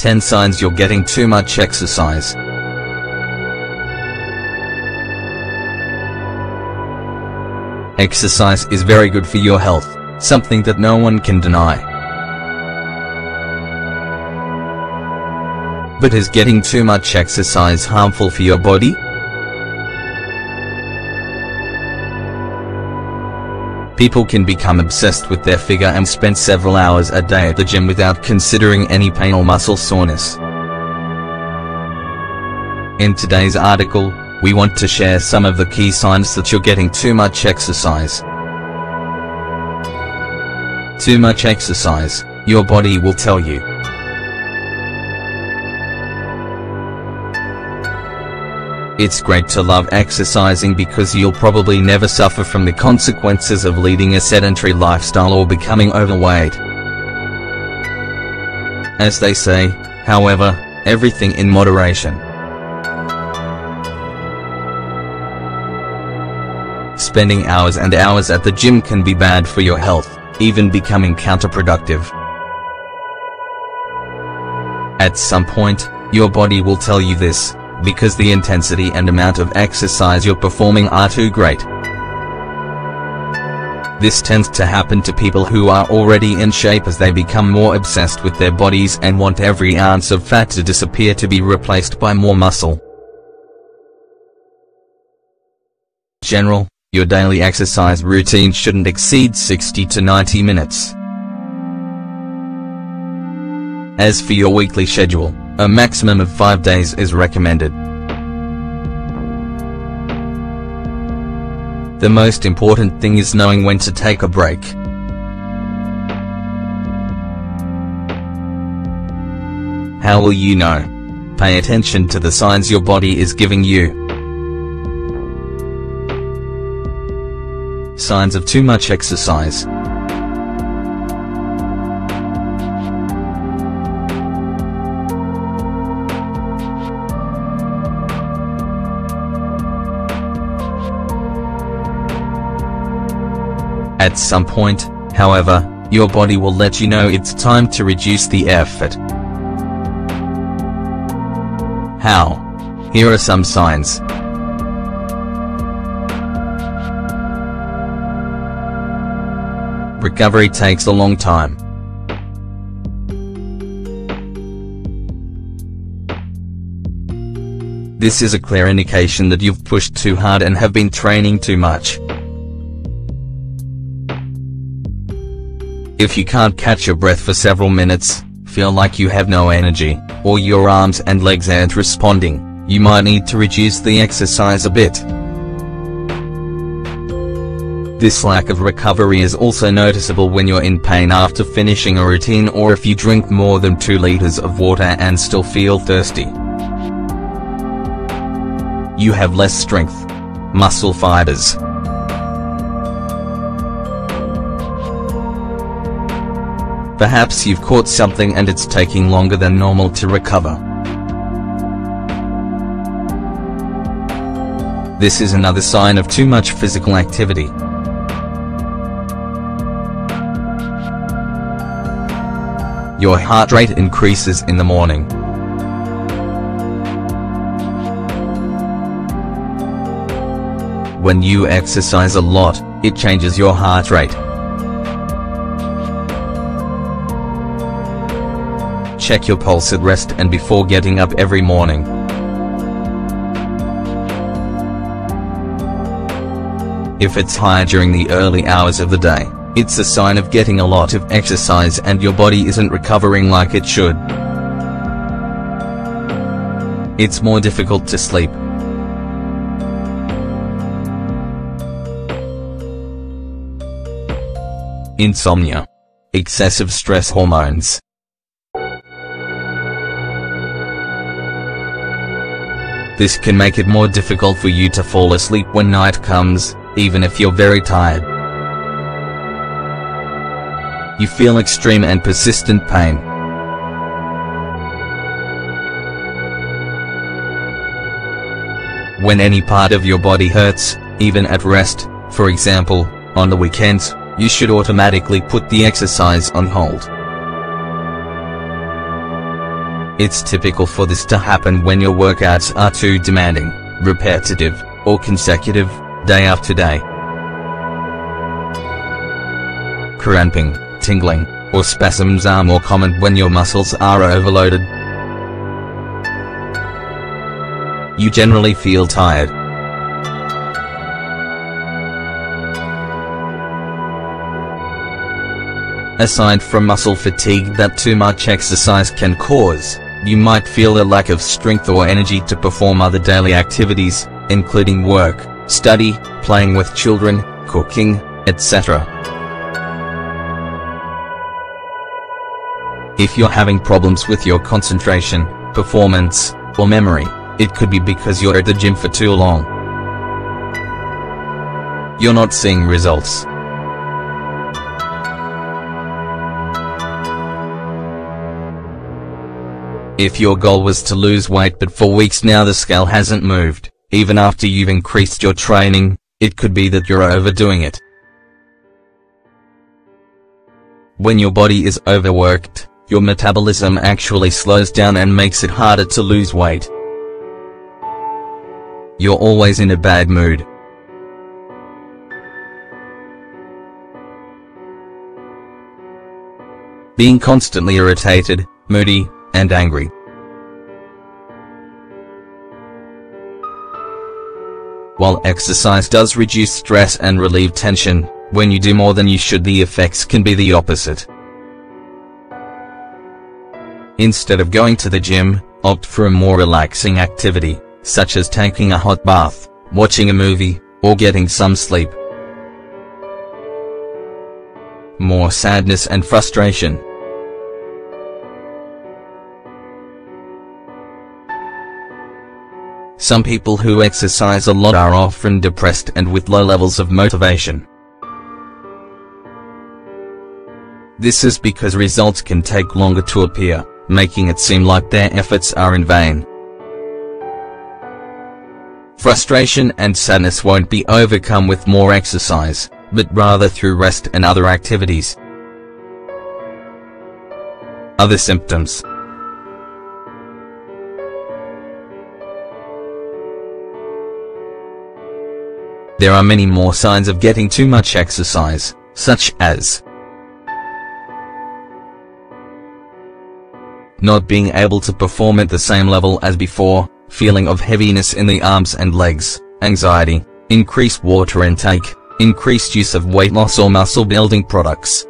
10 signs you're getting too much exercise. Exercise is very good for your health, something that no one can deny. But is getting too much exercise harmful for your body? People can become obsessed with their figure and spend several hours a day at the gym without considering any pain or muscle soreness. In today's article, we want to share some of the key signs that you're getting too much exercise. Too much exercise, your body will tell you. It's great to love exercising because you'll probably never suffer from the consequences of leading a sedentary lifestyle or becoming overweight. As they say, however, everything in moderation. Spending hours and hours at the gym can be bad for your health, even becoming counterproductive. At some point, your body will tell you this, because the intensity and amount of exercise you're performing are too great. This tends to happen to people who are already in shape as they become more obsessed with their bodies and want every ounce of fat to disappear to be replaced by more muscle. General, your daily exercise routine shouldn't exceed 60 to 90 minutes. As for your weekly schedule, a maximum of 5 days is recommended. The most important thing is knowing when to take a break. How will you know? Pay attention to the signs your body is giving you. Signs of too much exercise. At some point, however, your body will let you know it's time to reduce the effort. How? Here are some signs. Recovery takes a long time. This is a clear indication that you've pushed too hard and have been training too much. If you can't catch your breath for several minutes, feel like you have no energy, or your arms and legs aren't responding, you might need to reduce the exercise a bit. This lack of recovery is also noticeable when you're in pain after finishing a routine or if you drink more than 2 liters of water and still feel thirsty. You have less strength. Muscle fibers. Perhaps you've caught something and it's taking longer than normal to recover. This is another sign of too much physical activity. Your heart rate increases in the morning. When you exercise a lot, it changes your heart rate. Check your pulse at rest and before getting up every morning. If it's high during the early hours of the day, it's a sign of getting a lot of exercise and your body isn't recovering like it should. It's more difficult to sleep. Insomnia. Excessive stress hormones. This can make it more difficult for you to fall asleep when night comes, even if you're very tired. You feel extreme and persistent pain. When any part of your body hurts, even at rest, for example, on the weekends, you should automatically put the exercise on hold. It's typical for this to happen when your workouts are too demanding, repetitive, or consecutive, day after day. Cramping, tingling, or spasms are more common when your muscles are overloaded. You generally feel tired. Aside from muscle fatigue that too much exercise can cause, you might feel a lack of strength or energy to perform other daily activities, including work, study, playing with children, cooking, etc. If you're having problems with your concentration, performance, or memory, it could be because you're at the gym for too long. You're not seeing results. If your goal was to lose weight but for weeks now the scale hasn't moved, even after you've increased your training, it could be that you're overdoing it. When your body is overworked, your metabolism actually slows down and makes it harder to lose weight. You're always in a bad mood. Being constantly irritated, moody, and angry. While exercise does reduce stress and relieve tension, when you do more than you should, the effects can be the opposite. Instead of going to the gym, opt for a more relaxing activity, such as taking a hot bath, watching a movie, or getting some sleep. More sadness and frustration. Some people who exercise a lot are often depressed and with low levels of motivation. This is because results can take longer to appear, making it seem like their efforts are in vain. Frustration and sadness won't be overcome with more exercise, but rather through rest and other activities. Other symptoms. There are many more signs of getting too much exercise, such as not being able to perform at the same level as before, feeling of heaviness in the arms and legs, anxiety, increased water intake, increased use of weight loss or muscle building products,